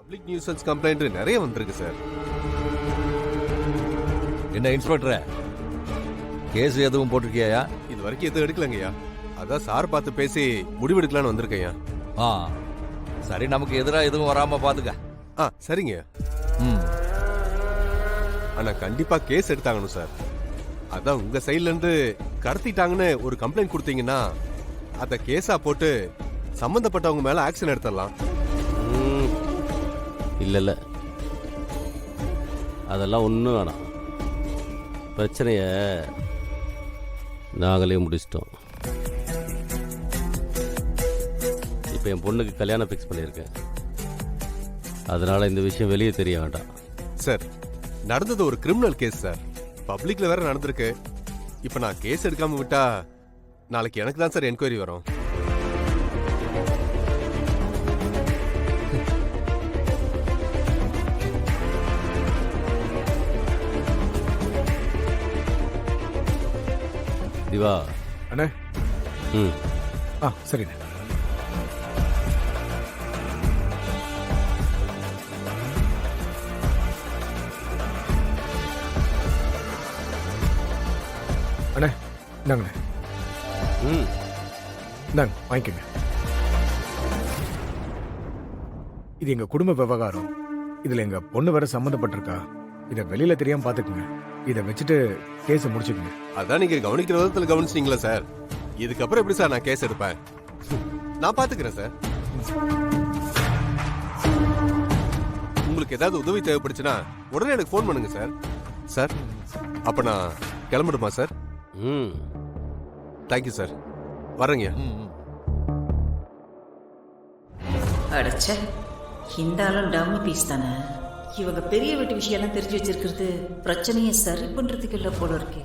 Public nuisance complaint நிறைய வந்திருக்கு sir. என்ன இன்ஸ்பெக்டர், கேஸ் எதுவும் போட்டிருக்கியா? இது வரைக்கும் எதுவும் எடுக்கலங்கய்யா. அதான் சார் பார்த்து பேசி முடிவெடுக்கலான்னு வந்திருக்கையா. ஆ சரி, நமக்கு எதிராக எதுவும் வராம பாத்துக்க. சரிங்க. ம், ஆனா கண்டிப்பா கேஸ் எடுத்தாகணும் சார். அதான் உங்க சைட்ல இருந்து கடத்திட்டாங்கன்னு ஒரு கம்ப்ளைண்ட் கொடுத்தீங்கன்னா அத கேஸா போட்டு சம்பந்தப்பட்டவங்க மேல ஆக்ஷன் எடுத்துடலாம். இல்லை அதெல்லாம் ஒன்றும் வேணாம். பிரச்சனைய நாங்களே முடிச்சிட்டோம். இப்போ என் பொண்ணுக்கு கல்யாணம் ஃபிக்ஸ் பண்ணியிருக்கேன். அதனால இந்த விஷயம் வெளியே தெரிய வேண்டாம். சார், நடந்தது ஒரு கிரிமினல் கேஸ் சார். பப்ளிக்ல வேற நடந்திருக்கு. இப்ப நான் கேஸ் எடுக்காம விட்டா நாளைக்கு எனக்கு தான் சார் என்கொயரி வரும். திவா அண்ணே. ம் சரிண்ணே. அண்ணே இந்தாங்கண்ணே. ம் இந்தாங்க வாங்கிக்கோங்க. இது எங்க குடும்ப விவகாரம். இதுல எங்க பொண்ணு வேற சம்மந்தப்பட்டிருக்கா. இதை வெளியில தெரியாம பாத்துக்குங்க. இதை வச்சுட்டு கேஸை முடிச்சுக்கோங்க. அதான் நீங்க கவனிக்கிற விதத்துல கவனிச்சிட்டீங்களா சார்? இதுக்கப்புறம் எப்படி சார் நான் கேஸ் எடுப்பேன்? நான் பாத்துக்கிறேன் சார். உங்களுக்கு ஏதாவது உதவி தேவைப்படுச்சுன்னா உடனே எனக்கு ஃபோன் பண்ணுங்க சார். சார், அப்ப நான் கிளம்பிடுமா சார்? ம் தேங்க்யூ சார். வரேங்க. அடைச்ச இந்த ஆளும் டம்மி பீஸ் தானே. இவங்க பெரிய வீட்டு விஷயம்லாம் தெரிஞ்சு வச்சிருக்கிறது பிரச்சனையை சரி பண்றதுக்கு இல்லை போல இருக்கு.